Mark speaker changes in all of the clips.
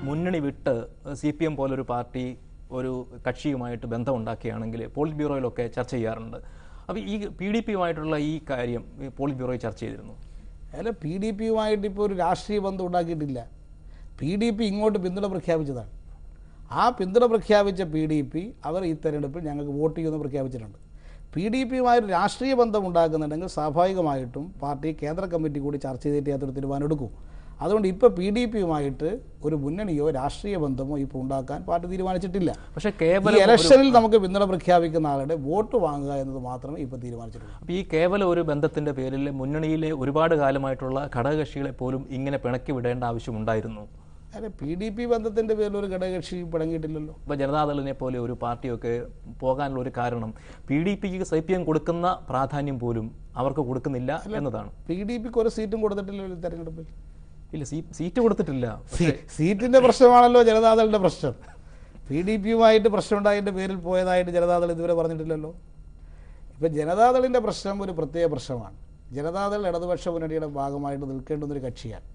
Speaker 1: മുന്നണി വിട്ട് CPM പോലൊരു പാർട്ടി ഒരു കക്ഷിയുമായിട്ട് ബന്ധമുണ്ടാക്കുകയാണെങ്കിൽ പോളിറ്റ് ബ്യൂറോയിലൊക്കെ ചർച്ച ചെയ്യാറുണ്ട്. അപ്പോൾ ഈ PDPയുമായിട്ടുള്ള ഈ കാര്യം പോളിറ്റ് ബ്യൂറോയിൽ ചർച്ച ചെയ്തിരുന്നു.
Speaker 2: അല്ല, PDPയുമായിട്ട് ഇപ്പോൾ ഒരു രാഷ്ട്രീയ ബന്ധം ഉണ്ടാക്കിയിട്ടില്ല. PDP ഇങ്ങോട്ട് പിന്തുണ പ്രഖ്യാപിച്ചതാണ്. ആ പിന്തുണ പ്രഖ്യാപിച്ച PDP അവർ ഈ തെരഞ്ഞെടുപ്പിൽ ഞങ്ങൾക്ക് വോട്ട് ചെയ്യുമെന്ന് പ്രഖ്യാപിച്ചിട്ടുണ്ട്. PDPയുമായൊരു രാഷ്ട്രീയ ബന്ധം ഉണ്ടാക്കുന്നുണ്ടെങ്കിൽ സ്വാഭാവികമായിട്ടും പാർട്ടി കേന്ദ്ര കമ്മിറ്റി കൂടി ചർച്ച ചെയ്തിട്ട് അതൊരു തീരുമാനം എടുക്കും. അതുകൊണ്ട് ഇപ്പോൾ PDPയുമായിട്ട് ഒരു മുന്നണിയോ രാഷ്ട്രീയ ബന്ധമോ ഇപ്പോൾ ഉണ്ടാക്കാൻ പാർട്ടി തീരുമാനിച്ചിട്ടില്ല.
Speaker 1: പക്ഷേ
Speaker 2: ഈ ഇലക്ഷനിൽ നമുക്ക് പിന്തുണ പ്രഖ്യാപിക്കുന്ന ആളുടെ വോട്ട് വാങ്ങുക എന്നത് മാത്രമേ ഇപ്പോൾ തീരുമാനിച്ചിട്ടുള്ളൂ.
Speaker 1: അപ്പോൾ ഈ കേവലം ഒരു ബന്ധത്തിൻ്റെ പേരിൽ മുന്നണിയിലെ ഒരുപാട് കാലമായിട്ടുള്ള ഘടകകക്ഷികളെ പോലും ഇങ്ങനെ പിണക്കി വിടേണ്ട ആവശ്യമുണ്ടായിരുന്നു.
Speaker 2: അല്ല, PDP ബന്ധത്തിൻ്റെ പേരിൽ ഒരു ഘടകകക്ഷി പിണങ്ങിയിട്ടില്ലല്ലോ.
Speaker 1: ഇപ്പോൾ ജനതാദളിനെ പോലെ ഒരു പാർട്ടിയൊക്കെ പോകാനുള്ള ഒരു കാരണം PDPക്ക് CPM കൊടുക്കുന്ന പ്രാധാന്യം പോലും അവർക്ക് കൊടുക്കുന്നില്ല എന്നതാണ്.
Speaker 2: PDPക്ക് ഒരു സീറ്റും കൊടുത്തിട്ടില്ലല്ലോ തെരഞ്ഞെടുപ്പിൽ.
Speaker 1: ഇല്ല, സീറ്റ് കൊടുത്തിട്ടില്ല.
Speaker 2: സീറ്റിൻ്റെ പ്രശ്നമാണല്ലോ ജനതാദളിൻ്റെ പ്രശ്നം. PDPയുമായിട്ട് പ്രശ്നമുണ്ടായതിൻ്റെ പേരിൽ പോയതായിട്ട് ജനതാദൾ ഇതുവരെ പറഞ്ഞിട്ടില്ലല്ലോ. ഇപ്പം ജനതാദളിൻ്റെ പ്രശ്നം ഒരു പ്രത്യേക പ്രശ്നമാണ്. ജനതാദൾ ഇടതുപക്ഷ മുന്നണിയുടെ ഭാഗമായിട്ട് നിൽക്കേണ്ടുന്നൊരു കക്ഷിയാണ്.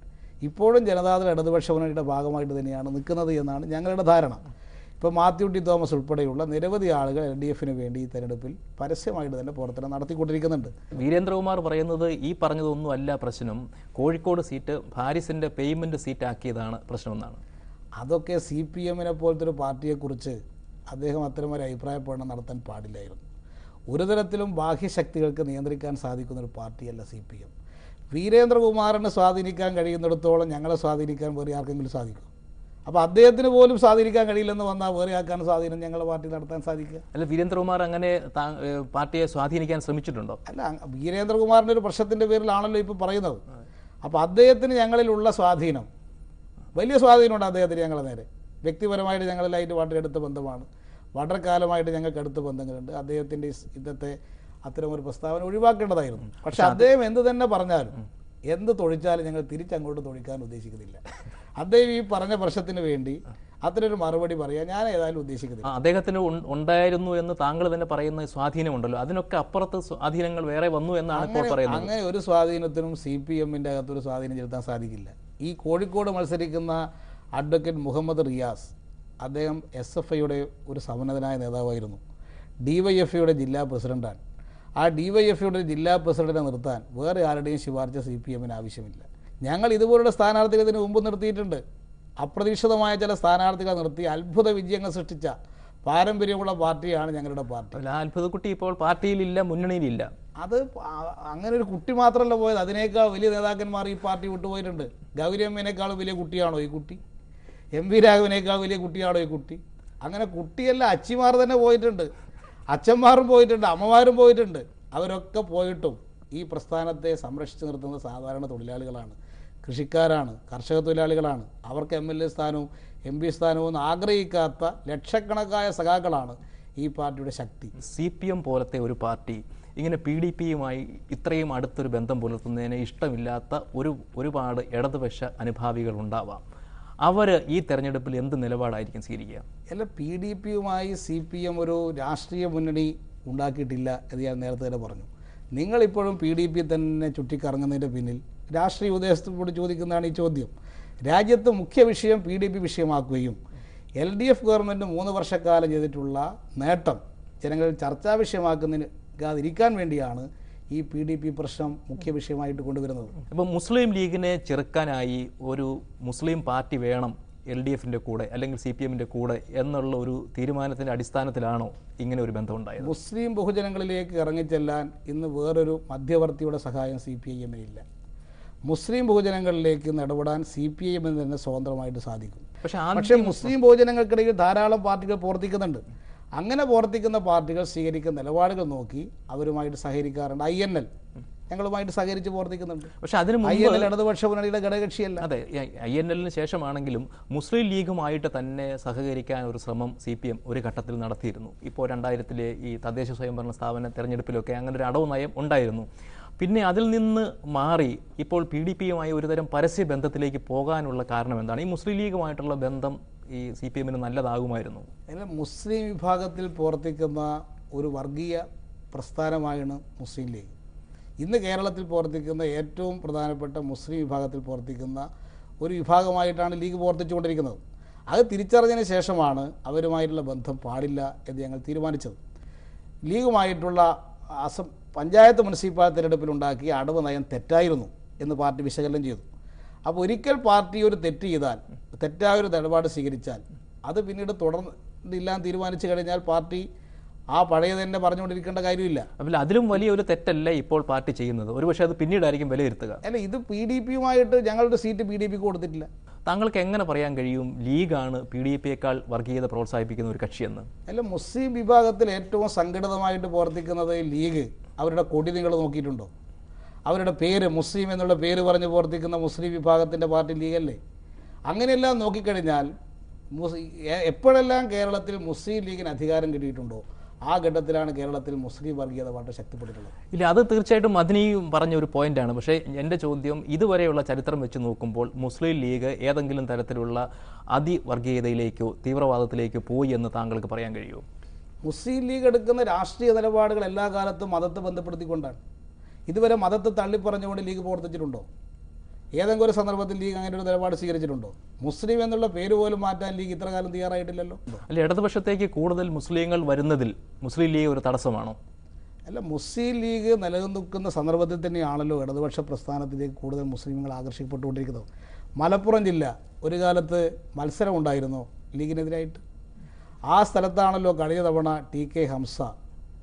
Speaker 2: ഇപ്പോഴും ജനതാദൾ ഇടതുപക്ഷ മുന്നണിയുടെ ഭാഗമായിട്ട് തന്നെയാണ് നിൽക്കുന്നത് എന്നാണ് ഞങ്ങളുടെ ധാരണ. ഇപ്പോൾ മാത്യു ടി തോമസ് ഉൾപ്പെടെയുള്ള നിരവധി ആളുകൾ LDFന് വേണ്ടി ഈ തെരഞ്ഞെടുപ്പിൽ പരസ്യമായിട്ട് തന്നെ പ്രവർത്തനം നടത്തിക്കൊണ്ടിരിക്കുന്നുണ്ട്.
Speaker 1: വീരേന്ദ്രകുമാർ പറയുന്നത് ഈ പറഞ്ഞതൊന്നും അല്ല പ്രശ്നം, കോഴിക്കോട് സീറ്റ് ഹാരിസിൻ്റെ പേയ്മെൻറ്റ് സീറ്റ് ആക്കിയതാണ് പ്രശ്നമെന്നാണ്.
Speaker 2: അതൊക്കെ CPMനെ പോലത്തെ ഒരു പാർട്ടിയെക്കുറിച്ച് അദ്ദേഹം അത്തരമൊരു അഭിപ്രായപ്രകടനം നടത്താൻ പാടില്ലായിരുന്നു. ഒരു തരത്തിലും ബാഹ്യശക്തികൾക്ക് നിയന്ത്രിക്കാൻ സാധിക്കുന്നൊരു പാർട്ടിയല്ല CPM. വീരേന്ദ്രകുമാറിനെ സ്വാധീനിക്കാൻ കഴിയുന്നിടത്തോളം ഞങ്ങളെ സ്വാധീനിക്കാൻ വേറെ ആർക്കെങ്കിലും സാധിക്കും? അപ്പോൾ അദ്ദേഹത്തിന് പോലും സ്വാധീനിക്കാൻ കഴിയില്ലെന്ന് വന്നാൽ വേറെ ആക്കാൻ സ്വാധീനം ഞങ്ങളുടെ പാർട്ടി നടത്താൻ സാധിക്കുക?
Speaker 1: അല്ല, വീരേന്ദ്രകുമാർ അങ്ങനെ പാർട്ടിയെ സ്വാധീനിക്കാൻ ശ്രമിച്ചിട്ടുണ്ടോ?
Speaker 2: അല്ല, വീരേന്ദ്രകുമാറിൻ്റെ ഒരു പ്രശ്നത്തിൻ്റെ പേരിലാണല്ലോ ഇപ്പോൾ പറയുന്നത്. അപ്പോൾ അദ്ദേഹത്തിന് ഞങ്ങളിലുള്ള സ്വാധീനം, വലിയ സ്വാധീനമുണ്ട് അദ്ദേഹത്തിന് ഞങ്ങളെ നേരെ. വ്യക്തിപരമായിട്ട് ഞങ്ങളിലായിട്ട് വളരെ അടുത്ത ബന്ധമാണ്. വളരെ കാലമായിട്ട് ഞങ്ങൾക്ക് അടുത്ത ബന്ധങ്ങളുണ്ട്. അദ്ദേഹത്തിൻ്റെ ഇന്നത്തെ അത്തരമൊരു പ്രസ്താവന ഒഴിവാക്കേണ്ടതായിരുന്നു. പക്ഷെ അദ്ദേഹം എന്ത് തന്നെ പറഞ്ഞാലും എന്ത് തൊഴിച്ചാലും ഞങ്ങൾ തിരിച്ചങ്ങോട്ട് തൊഴിക്കാൻ ഉദ്ദേശിക്കുന്നില്ല. അദ്ദേഹം ഈ പറഞ്ഞ പ്രശ്നത്തിന് വേണ്ടി അത്തരൊരു മറുപടി പറയാൻ ഞാൻ ഏതായാലും ഉദ്ദേശിക്കുന്നില്ല.
Speaker 1: അദ്ദേഹത്തിന് ഉണ്ടായിരുന്നു എന്ന് താങ്കൾ തന്നെ പറയുന്ന സ്വാധീനമുണ്ടല്ലോ, അതിനൊക്കെ അപ്പുറത്ത് സ്വാധീനങ്ങൾ വേറെ വന്നു എന്നാണ് ഇപ്പോൾ പറയുന്നത്.
Speaker 2: അങ്ങനെ ഒരു സ്വാധീനത്തിനും CPMൻ്റെ അകത്തൊരു സ്വാധീനം ചെലുത്താൻ സാധിക്കില്ല. ഈ കോഴിക്കോട് മത്സരിക്കുന്ന അഡ്വക്കേറ്റ് മുഹമ്മദ് റിയാസ്, അദ്ദേഹം SFIയുടെ ഒരു സമന്നതനായ നേതാവായിരുന്നു. DYFIയുടെ ജില്ലാ പ്രസിഡന്റാണ്. ആ DYFIയുടെ ജില്ലാ പ്രസിഡന്റിനെ നിർത്താൻ വേറെ ആരുടെയും ശുപാർശ CPMന് ആവശ്യമില്ല. ഞങ്ങൾ ഇതുപോലുള്ള സ്ഥാനാർത്ഥികളെ ഇതിന് മുമ്പ് നിർത്തിയിട്ടുണ്ട്. അപ്രതീക്ഷിതമായ ചില സ്ഥാനാർത്ഥികളെ നിർത്തി അത്ഭുത വിജയങ്ങൾ സൃഷ്ടിച്ച പാരമ്പര്യമുള്ള പാർട്ടിയാണ് ഞങ്ങളുടെ പാർട്ടി.
Speaker 1: അത്ഭുതക്കുട്ടി ഇപ്പോൾ പാർട്ടിയിലില്ല, മുന്നണിയിലില്ല.
Speaker 2: അത് അങ്ങനെ ഒരു കുട്ടി മാത്രമല്ല പോയത്, അതിനേക്കാൾ വലിയ നേതാക്കന്മാർ ഈ പാർട്ടി വിട്ടുപോയിട്ടുണ്ട്. ഗൗരിയമ്മേനേക്കാളും വലിയ കുട്ടിയാണോ ഈ കുട്ടി? MV രാഘവനേക്കാൾ വലിയ കുട്ടിയാണോ ഈ കുട്ടി? അങ്ങനെ കുട്ടിയല്ല, അച്ചിമാർ തന്നെ പോയിട്ടുണ്ട്, അച്ഛന്മാരും പോയിട്ടുണ്ട്, അമ്മമാരും പോയിട്ടുണ്ട്. അവരൊക്കെ പോയിട്ടും ഈ പ്രസ്ഥാനത്തെ സംരക്ഷിച്ചു നിർത്തുന്നത് സാധാരണ തൊഴിലാളികളാണ്, കൃഷിക്കാരാണ്, കർഷക തൊഴിലാളികളാണ്. അവർക്ക് MLA സ്ഥാനവും MP സ്ഥാനവും ഒന്നും ആഗ്രഹിക്കാത്ത ലക്ഷക്കണക്കായ സഖാക്കളാണ് ഈ പാർട്ടിയുടെ ശക്തി.
Speaker 1: CPM പോലത്തെ ഒരു പാർട്ടി ഇങ്ങനെ PDPയുമായി ഇത്രയും അടുത്തൊരു ബന്ധം പുലർത്തുന്നതിന് ഇഷ്ടമില്ലാത്ത ഒരുപാട് ഇടതുപക്ഷ അനുഭാവികൾ ഉണ്ടാവാം. അവർ ഈ തെരഞ്ഞെടുപ്പിൽ എന്ത് നിലപാടായിരിക്കും സ്വീകരിക്കുക?
Speaker 2: അല്ല, PDPയുമായി CPM ഒരു രാഷ്ട്രീയ മുന്നണി ഉണ്ടാക്കിയിട്ടില്ല എന്ന് ഞാൻ നേരത്തെ തന്നെ പറഞ്ഞു. നിങ്ങളിപ്പോഴും PDP തന്നെ ചുറ്റിക്കറങ്ങുന്നതിൻ്റെ പിന്നിൽ രാഷ്ട്രീയ ഉദ്ദേശത്തോട് ചോദിക്കുന്നതാണ് ഈ ചോദ്യം. രാജ്യത്ത് മുഖ്യ വിഷയം PDP വിഷയമാക്കുകയും LDF ഗവൺമെൻറ് 3 വർഷക്കാലം ചെയ്തിട്ടുള്ള നേട്ടം ജനങ്ങളിൽ ചർച്ചാ വിഷയമാക്കുന്നതിരിക്കാൻ വേണ്ടിയാണ് ഈ PDP പ്രശ്നം മുഖ്യ വിഷയമായിട്ട് കൊണ്ടുവരുന്നത്.
Speaker 1: അപ്പോൾ മുസ്ലിം ലീഗിനെ ചെറുക്കാനായി ഒരു മുസ്ലിം പാർട്ടി വേണം LDFൻ്റെ കൂടെ അല്ലെങ്കിൽ CPMൻ്റെ കൂടെ എന്നുള്ള ഒരു തീരുമാനത്തിൻ്റെ അടിസ്ഥാനത്തിലാണോ ഇങ്ങനെ ഒരു ബന്ധം ഉണ്ടായത്?
Speaker 2: മുസ്ലിം ബഹുജനങ്ങളിലേക്ക് ഇറങ്ങിച്ചെല്ലാൻ ഇന്ന് വേറൊരു മധ്യവർത്തിയുടെ സഹായം CPIMനില്ല. മുസ്ലിം ബഹുജനങ്ങളിലേക്ക് ഇടപെടാൻ CPIMന് തന്നെ സ്വതന്ത്രമായിട്ട് സാധിക്കും. പക്ഷേ മുസ്ലിം ബഹുജനങ്ങൾക്കിടയിൽ ധാരാളം പാർട്ടികൾ പ്രവർത്തിക്കുന്നുണ്ട്. അങ്ങനെ പ്രവർത്തിക്കുന്ന പാർട്ടികൾ സ്വീകരിക്കുന്ന നിലപാടുകൾ നോക്കി അവരുമായിട്ട് സഹകരിക്കാറുണ്ട്. INL ഞങ്ങളുമായിട്ട് സഹകരിച്ച് പ്രവർത്തിക്കുന്നുണ്ട്.
Speaker 1: പക്ഷേ അതിന്
Speaker 2: INL ഇടതുപക്ഷ മുന്നണിയുടെ ഘടകകക്ഷിയല്ല.
Speaker 1: അതെ, INLന് ശേഷമാണെങ്കിലും മുസ്ലിം ലീഗുമായിട്ട് തന്നെ സഹകരിക്കാൻ ഒരു ശ്രമം CPM ഒരു ഘട്ടത്തിൽ നടത്തിയിരുന്നു. ഇപ്പോൾ 2000-ലെ ഈ തദ്ദേശ സ്വയംഭരണ സ്ഥാപന തെരഞ്ഞെടുപ്പിലൊക്കെ അങ്ങനെ ഒരു അടവ് നയം ഉണ്ടായിരുന്നു. പിന്നെ അതിൽ നിന്ന് മാറി ഇപ്പോൾ PDPയുമായി ഒരുതരം പരസ്യ ബന്ധത്തിലേക്ക് പോകാനുള്ള കാരണം എന്താണ്? ഈ മുസ്ലിം ലീഗുമായിട്ടുള്ള ബന്ധം ഈ CPMന് നല്ലതാകുമായിരുന്നു.
Speaker 2: മുസ്ലിം വിഭാഗത്തിൽ പ്രവർത്തിക്കുന്ന ഒരു വർഗീയ പ്രസ്ഥാനമായാണ് മുസ്ലിം ലീഗ്. ഇന്ന് കേരളത്തിൽ പ്രവർത്തിക്കുന്ന ഏറ്റവും പ്രധാനപ്പെട്ട മുസ്ലിം വിഭാഗത്തിൽ പ്രവർത്തിക്കുന്ന ഒരു വിഭാഗമായിട്ടാണ് ലീഗ് പ്രവർത്തിച്ചുകൊണ്ടിരിക്കുന്നത്. അത് തിരിച്ചറിഞ്ഞതിന് ശേഷമാണ് അവരുമായിട്ടുള്ള ബന്ധം പാടില്ല എന്ന് ഞങ്ങൾ തീരുമാനിച്ചത്. ലീഗുമായിട്ടുള്ള പഞ്ചായത്ത് മുനിസിപ്പാലിറ്റി തിരഞ്ഞെടുപ്പിലുണ്ടാക്കിയ അടവ് നയം തെറ്റായിരുന്നു എന്ന് പാർട്ടി വിശകലനം ചെയ്തു. അപ്പോൾ ഒരിക്കൽ പാർട്ടി ഒരു തെറ്റ് ചെയ്താൽ, തെറ്റായൊരു നിലപാട് സ്വീകരിച്ചാൽ, അത് പിന്നീട് തുടർന്നില്ലാൻ തീരുമാനിച്ചു കഴിഞ്ഞാൽ പാർട്ടി ആ പഴയ തന്നെ പറഞ്ഞുകൊണ്ടിരിക്കേണ്ട കാര്യമില്ല.
Speaker 1: അപ്പോൾ അതിലും വലിയൊരു തെറ്റല്ല ഇപ്പോൾ പാർട്ടി ചെയ്യുന്നത്. ഒരുപക്ഷെ അത് പിന്നീടായിരിക്കും വിലയിരുത്തുക.
Speaker 2: അല്ല, ഇത് PDPയുമായിട്ട് ഞങ്ങളുടെ സീറ്റ് PDPക്ക് കൊടുത്തിട്ടില്ല.
Speaker 1: താങ്കൾക്ക് എങ്ങനെ പറയാൻ കഴിയും ലീഗാണ് PDPയേക്കാൾ വർഗീയത പ്രോത്സാഹിപ്പിക്കുന്ന ഒരു കക്ഷിയെന്ന്?
Speaker 2: അല്ല, മുസ്ലിം വിഭാഗത്തിൽ ഏറ്റവും സംഘടിതമായിട്ട് പ്രവർത്തിക്കുന്നത് ലീഗ്. അവരുടെ കൊടി നിങ്ങൾ നോക്കിയിട്ടുണ്ടോ? അവരുടെ പേര് മുസ്ലിം എന്നുള്ള പേര് പറഞ്ഞ് പ്രവർത്തിക്കുന്ന മുസ്ലിം വിഭാഗത്തിൻ്റെ പാർട്ടി ലീഗല്ലേ? അങ്ങനെയെല്ലാം നോക്കിക്കഴിഞ്ഞാൽ എപ്പോഴെല്ലാം കേരളത്തിൽ മുസ്ലിം ലീഗിന് അധികാരം കിട്ടിയിട്ടുണ്ടോ ആ ഘട്ടത്തിലാണ് കേരളത്തിൽ മുസ്ലിം വർഗീയത വളരെ ശക്തിപ്പെട്ടിട്ടുള്ളത്.
Speaker 1: ഇല്ല, അത് തീർച്ചയായിട്ടും മദനിയും പറഞ്ഞ ഒരു പോയിന്റാണ്. പക്ഷേ എൻ്റെ ചോദ്യം, ഇതുവരെയുള്ള ചരിത്രം വെച്ച് നോക്കുമ്പോൾ മുസ്ലിം ലീഗ് ഏതെങ്കിലും തരത്തിലുള്ള അതിവർഗീയതയിലേക്കോ തീവ്രവാദത്തിലേക്കോ പോയി എന്ന് താങ്കൾക്ക് പറയാൻ കഴിയുമോ?
Speaker 2: മുസ്ലിം ലീഗ് എടുക്കുന്ന രാഷ്ട്രീയ നിലപാടുകൾ എല്ലാ കാലത്തും മതത്തെ ബന്ധപ്പെടുത്തിക്കൊണ്ടാണ്. ഇതുവരെ മതത്തെ തള്ളിപ്പറഞ്ഞുകൊണ്ട് ലീഗ് പ്രവർത്തിച്ചിട്ടുണ്ടോ? ഏതെങ്കിലും ഒരു സന്ദർഭത്തിൽ ലീഗ് അങ്ങനെ ഒരു നിലപാട് സ്വീകരിച്ചിട്ടുണ്ടോ? മുസ്ലിം എന്നുള്ള പേര് പോലും മാറ്റാൻ ലീഗ് ഇത്ര കാലം തയ്യാറായിട്ടില്ലല്ലോ.
Speaker 1: അല്ല, ഇടതുപക്ഷത്തേക്ക് കൂടുതൽ മുസ്ലിങ്ങൾ വരുന്നതിൽ മുസ്ലിം ലീഗ് ഒരു തടസ്സമാണോ?
Speaker 2: അല്ല, മുസ്ലിം ലീഗ് നിലനിൽക്കുന്ന സന്ദർഭത്തിൽ തന്നെയാണല്ലോ ഇടതുപക്ഷ പ്രസ്ഥാനത്തിലേക്ക് കൂടുതൽ മുസ്ലിങ്ങൾ ആകർഷിക്കപ്പെട്ടുകൊണ്ടിരിക്കുന്നത്. മലപ്പുറം ജില്ല ഒരു കാലത്ത് മത്സരം ഉണ്ടായിരുന്നോ ലീഗിനെതിരായിട്ട്? ആ സ്ഥലത്താണല്ലോ കഴിഞ്ഞ തവണ TK ഹംസ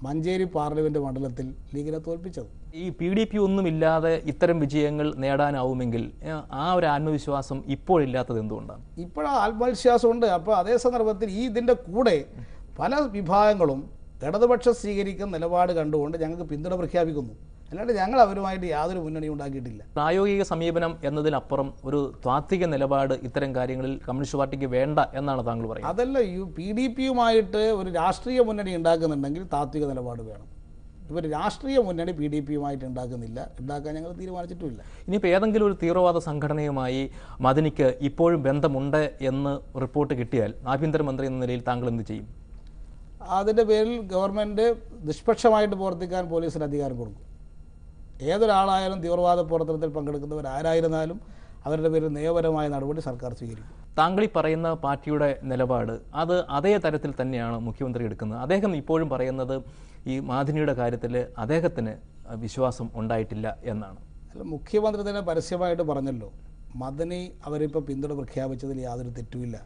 Speaker 2: മഞ്ചേരി പാർലമെൻറ്റ് മണ്ഡലത്തിൽ ലീഗിനെ തോൽപ്പിച്ചത്.
Speaker 1: ഈ PDP ഒന്നുമില്ലാതെ ഇത്തരം വിജയങ്ങൾ നേടാനാവുമെങ്കിൽ ആ ഒരു ആത്മവിശ്വാസം ഇപ്പോഴില്ലാത്തത് എന്തുകൊണ്ടാണ്?
Speaker 2: ഇപ്പോൾ ആത്മവിശ്വാസമുണ്ട്. അപ്പോൾ അതേ സന്ദർഭത്തിൽ ഇതിൻ്റെ കൂടെ പല വിഭാഗങ്ങളും ഇടതുപക്ഷം സ്വീകരിക്കുന്ന നിലപാട് കണ്ടുകൊണ്ട് ഞങ്ങൾക്ക് പിന്തുണ പ്രഖ്യാപിക്കുന്നു. അല്ലാണ്ട് ഞങ്ങൾ അവരുമായിട്ട് യാതൊരു മുന്നണിയും ഉണ്ടാക്കിയിട്ടില്ല.
Speaker 1: പ്രായോഗിക സമീപനം എന്നതിനപ്പുറം ഒരു താത്വിക നിലപാട് ഇത്തരം കാര്യങ്ങളിൽ കമ്മ്യൂണിസ്റ്റ് പാർട്ടിക്ക് വേണ്ട എന്നാണ് താങ്കൾ പറയുന്നത്?
Speaker 2: അതല്ല, PDPയുമായിട്ട് ഒരു രാഷ്ട്രീയ മുന്നണി ഉണ്ടാക്കുന്നുണ്ടെങ്കിൽ താത്വിക നിലപാട് വേണം. ഇവർ രാഷ്ട്രീയ മുന്നണി PDPയുമായിട്ട് ഉണ്ടാക്കുന്നില്ല, ഉണ്ടാക്കാൻ ഞങ്ങൾ തീരുമാനിച്ചിട്ടുമില്ല.
Speaker 1: ഇനിയിപ്പോൾ ഏതെങ്കിലും ഒരു തീവ്രവാദ സംഘടനയുമായി മദനിക്ക് ഇപ്പോഴും ബന്ധമുണ്ട് എന്ന് റിപ്പോർട്ട് കിട്ടിയാൽ ആഭ്യന്തരമന്ത്രി എന്ന നിലയിൽ താങ്കൾ എന്ത് ചെയ്യും?
Speaker 2: അതിൻ്റെ പേരിൽ ഗവൺമെൻറ് നിഷ്പക്ഷമായിട്ട് പ്രവർത്തിക്കാൻ പോലീസിന് അധികാരം കൊടുക്കും. ഏതൊരാളായാലും തീവ്രവാദ പ്രവർത്തനത്തിൽ പങ്കെടുക്കുന്നവരാരായിരുന്നാലും അവരുടെ പേരിൽ നിയമപരമായ നടപടി സർക്കാർ സ്വീകരിക്കും.
Speaker 1: താങ്കൾ ഈ പറയുന്ന പാർട്ടിയുടെ നിലപാട് അത് അതേ തരത്തിൽ തന്നെയാണ് മുഖ്യമന്ത്രി എടുക്കുന്നത്. അദ്ദേഹം ഇപ്പോഴും പറയുന്നത് ഈ മാദിനിയുടെ കാര്യത്തിൽ അദ്ദേഹത്തിന് വിശ്വാസം ഉണ്ടായിട്ടില്ല എന്നാണ്.
Speaker 2: അല്ല, മുഖ്യമന്ത്രി തന്നെ പരസ്യമായിട്ട് പറഞ്ഞല്ലോ, മദനി അവരിപ്പോൾ പിന്തുണ പ്രഖ്യാപിച്ചതിൽ യാതൊരു തെറ്റുമില്ല,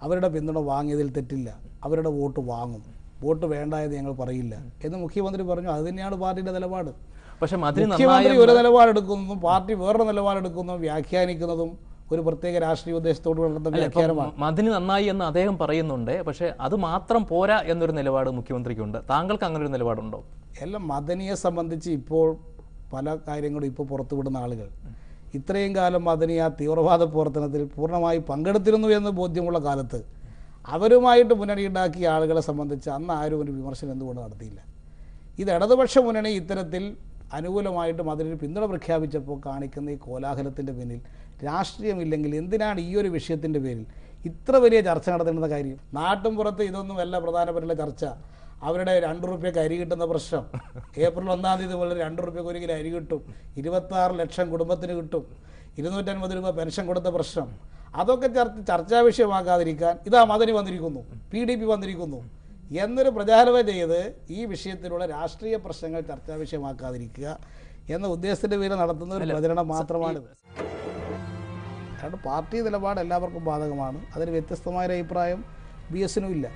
Speaker 2: അവരുടെ പിന്തുണ വാങ്ങിയതിൽ തെറ്റില്ല, അവരുടെ വോട്ട് വാങ്ങും, വോട്ട് വേണ്ട എന്ന് ഞങ്ങൾ പറയില്ല എന്ന് മുഖ്യമന്ത്രി പറഞ്ഞു. അത് തന്നെയാണ് പാർട്ടിയുടെ നിലപാട്.
Speaker 1: പക്ഷേ
Speaker 2: മുഖ്യമന്ത്രി ഒരു നിലപാടെടുക്കുന്നതും പാർട്ടി വേറൊരു നിലപാടെടുക്കുന്നതും വ്യാഖ്യാനിക്കുന്നതും ഒരു പ്രത്യേക രാഷ്ട്രീയ ഉദ്ദേശത്തോട് നടത്തുന്ന വ്യാഖ്യാനമാണ്.
Speaker 1: മദനി നന്നായി എന്ന് അദ്ദേഹം പറയുന്നുണ്ട്, പക്ഷേ അത് മാത്രം പോരാ എന്നൊരു നിലപാട് മുഖ്യമന്ത്രിക്കുണ്ട്. താങ്കൾക്ക് അങ്ങനെ ഒരു നിലപാടുണ്ടോ?
Speaker 2: എല്ലാം മദനിയെ സംബന്ധിച്ച് ഇപ്പോൾ പല കാര്യങ്ങളും ഇപ്പോൾ പുറത്തുവിടുന്ന ആളുകൾ ഇത്രയും കാലം മദനി ആ തീവ്രവാദ പ്രവർത്തനത്തിൽ പൂർണ്ണമായി പങ്കെടുത്തിരുന്നു എന്ന് ബോധ്യമുള്ള കാലത്ത് അവരുമായിട്ട് മുന്നണി ഉണ്ടാക്കിയ ആളുകളെ സംബന്ധിച്ച് അന്ന് ആരും ഒരു വിമർശനം എന്തുകൊണ്ട് നടത്തിയില്ല? ഇത് ഇടതുപക്ഷ മുന്നണി ഇത്തരത്തിൽ അനുകൂലമായിട്ട് മദനിന് പിന്തുണ പ്രഖ്യാപിച്ചപ്പോൾ കാണിക്കുന്ന ഈ കോലാഹലത്തിൻ്റെ പിന്നിൽ രാഷ്ട്രീയമില്ലെങ്കിൽ എന്തിനാണ് ഈ ഒരു വിഷയത്തിൻ്റെ പേരിൽ ഇത്ര വലിയ ചർച്ച നടത്തേണ്ട കാര്യം? നാട്ടും പുറത്ത് ഇതൊന്നും വല്ല പ്രധാനപ്പെട്ട ചർച്ച. അവരുടെ 2 രൂപയ്ക്ക് അരി കിട്ടുന്ന പ്രശ്നം, ഏപ്രിൽ 1-ാം തീയതി മുതൽ 2 രൂപയ്ക്ക് 1 കിലോ അരി കിട്ടും, 26 ലക്ഷം കുടുംബത്തിന് കിട്ടും, 250 രൂപ പെൻഷൻ കൊടുത്ത പ്രശ്നം, അതൊക്കെ ചർച്ചാ വിഷയമാക്കാതിരിക്കാൻ ഇതാ മദനി വന്നിരിക്കുന്നു, PDP വന്നിരിക്കുന്നു എന്നൊരു പ്രചാരണം ചെയ്ത് ഈ വിഷയത്തിലുള്ള രാഷ്ട്രീയ പ്രശ്നങ്ങൾ ചർച്ചാ വിഷയമാക്കാതിരിക്കുക എന്ന ഉദ്ദേശത്തിൻ്റെ പേരിൽ നടത്തുന്ന ഒരു പ്രചരണം മാത്രമാണിത്. കാരണം പാർട്ടി നിലപാട് എല്ലാവർക്കും ബാധകമാണ്. അതിന് വ്യത്യസ്തമായ അഭിപ്രായം BS-നും ഇല്ല.